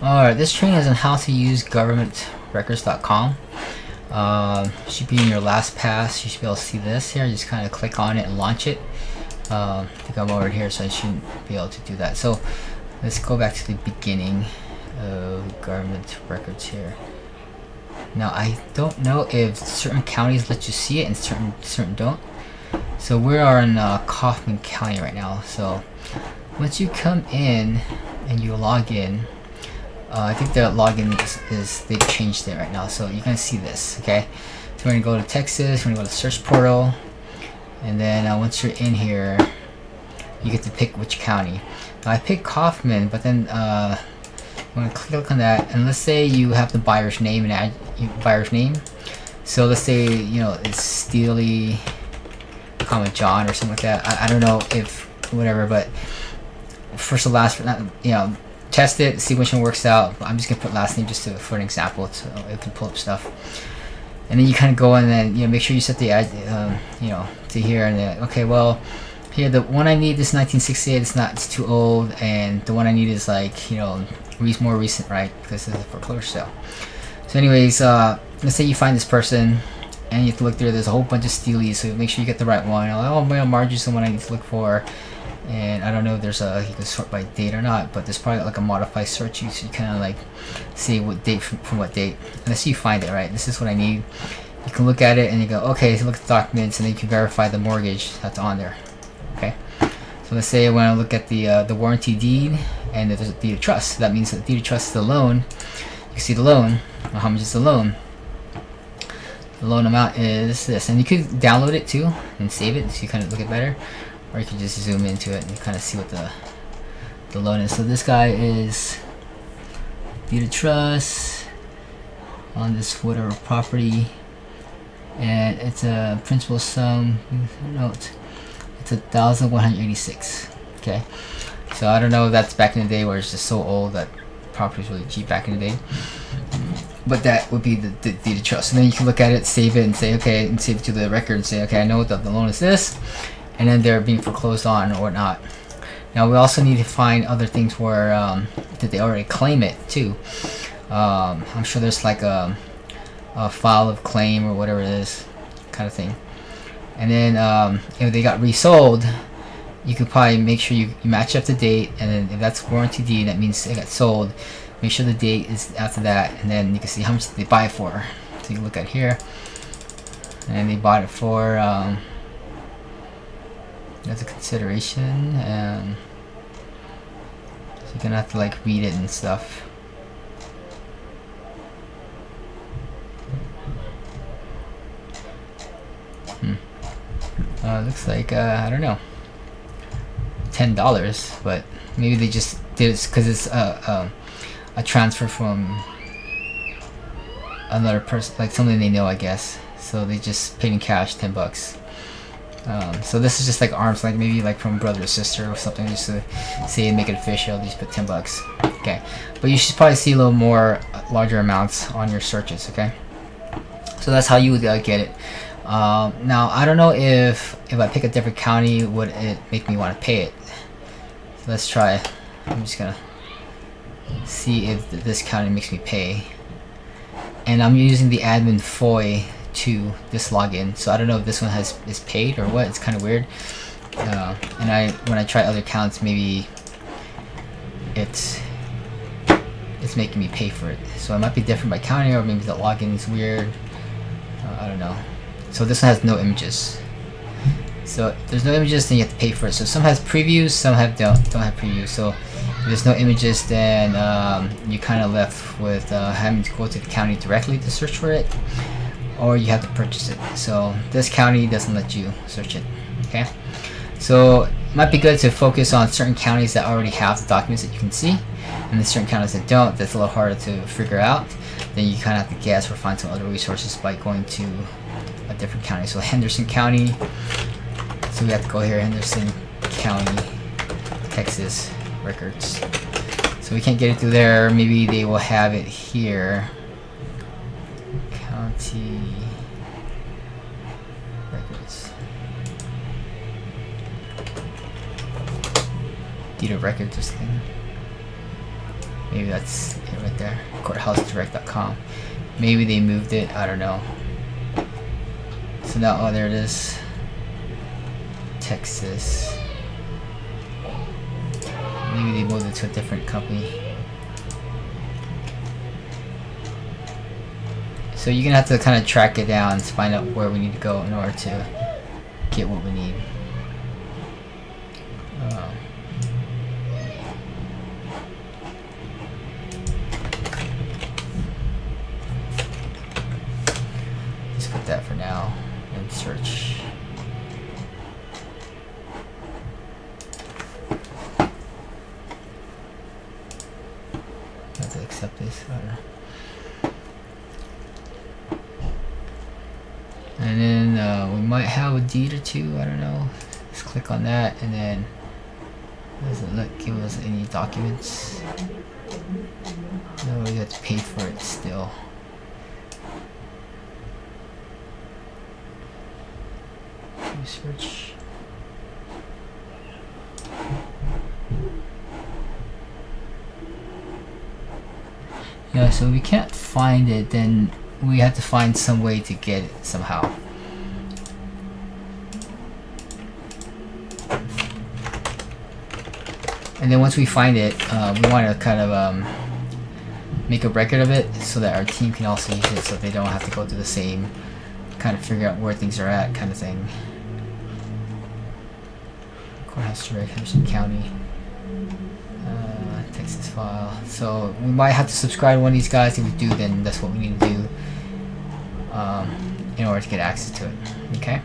Alright, this training is on how to use governmentrecords.com. Should be in your last pass. You should be able to see this here. Just kind of click on it and launch it. I think I'm over here, so I shouldn't be able to do that. So let's go back to the beginning of government records here. Now I don't know if certain counties let you see it and certain don't. So we are in Kaufman County right now. So once you come in and you log in, I think the login is they've changed it right now. So you're gonna see this, okay? So we're gonna go to Texas. We're gonna go to search portal, and then once you're in here, you get to pick which county. Now I picked Kaufman, but then you want to click on that, and let's say you have the buyer's name and add buyer's name. So let's say it's Steely, John or something like that. I don't know if whatever, but first to last, test it, see which one works out. I'm just gonna put last name just for an example, so it can pull up stuff. And then you kind of go in and make sure you set the ad, to here, and then okay, well, here the one I need is 1968. It's too old, and the one I need is like more recent, right? Because this is a foreclosure sale. So anyways, let's say you find this person and you have to look through. There's a whole bunch of Steelies, so make sure you get the right one. Oh, Margie's the one I need to look for. And I don't know if there's you can sort by date or not, but there's probably like a modified search. You kind of like see what date from what date. And let's see you find it, right? This is what I need. You can look at it and you go, okay, so look at the documents, and then you can verify the mortgage that's on there. Okay. So let's say I want to look at the warranty deed, and there's a deed of trust. That means that the deed of trust is the loan. You can see the loan. Well, how much is the loan? The loan amount is this, and you could download it too and save it so you kind of look at it better. Or you can just zoom into it and kind of see what the loan is. So this guy is deed of trust on this whatever property, and it's a principal sum note. It's 1,186. Okay, so I don't know if that's back in the day where it's just so old that property was really cheap back in the day. But that would be the deed of trust. And then you can look at it, save it, and say okay, and save it to the record and say okay, I know what the loan is this. And then they're being foreclosed on or whatnot. Now we also need to find other things where did they already claim it too. I'm sure there's like a file of claim or whatever it is, kind of thing. And then if they got resold, you could probably make sure you match up the date, and then if that's warranty deed, that means it got sold. Make sure the date is after that, and then you can see how much did they buy it for. So you can look at here, and they bought it for. That's a consideration, so you're gonna have to like read it and stuff. Looks like I don't know, $10, but maybe they just did it because it's a transfer from another person, like something they know, I guess. So they just paid in cash, $10. So this is just like arms, like maybe like from brother or sister or something, just to say and make it official. Just put $10. Okay, but you should probably see a little more larger amounts on your searches. Okay, so that's how you would get it. Now I don't know if I pick a different county, would it make me want to pay it? So let's try. I'm just gonna see if this county makes me pay, and I'm using the admin FOI to this login, so I don't know if this one is paid or what. It's kind of weird. And when I try other accounts, maybe it's making me pay for it. So it might be different by county, or maybe the login is weird. I don't know. So this one has no images. So if there's no images, then you have to pay for it. So some has previews, some don't have previews. So if there's no images, then you kind of left with having to go to the county directly to search for it, or you have to purchase it. So this county doesn't let you search it. Okay, so it might be good to focus on certain counties that already have the documents that you can see, and then certain counties that don't. That's a little harder to figure out. Then you kind of have to guess or find some other resources by going to a different county. So Henderson County, so we have to go here, Henderson County, Texas records. So we can't get it through there. Maybe they will have it here. County records. Deed of records or something. Maybe that's it right there. Courthousedirect.com. Maybe they moved it. I don't know. So now, oh, there it is. Texas. Maybe they moved it to a different company. So you're gonna have to kind of track it down to find out where we need to go in order to get what we need. Let's put that for now and search. I have to accept this. I don't know. And then we might have a deed or two. I don't know. Let's click on that, and then doesn't give us any documents. No, we have to pay for it still. Research. Yeah, so we can't find it, then we have to find some way to get it somehow. And then once we find it, we want to kind of make a record of it so that our team can also use it, so they don't have to go through the same kind of figure out where things are at kind of thing. Courthouse Direct, Henderson County, Texas file. So we might have to subscribe to one of these guys. If we do, then that's what we need to do in order to get access to it. Okay.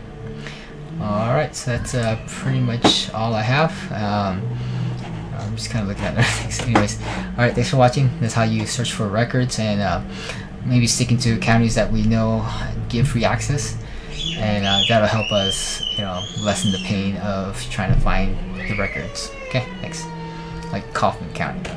Alright, so that's pretty much all I have. I'm just kind of looking at other things. Anyways, alright, thanks for watching. That's how you search for records, and maybe sticking to counties that we know give free access, and that'll help us, lessen the pain of trying to find the records. Okay, thanks. Like Kaufman County.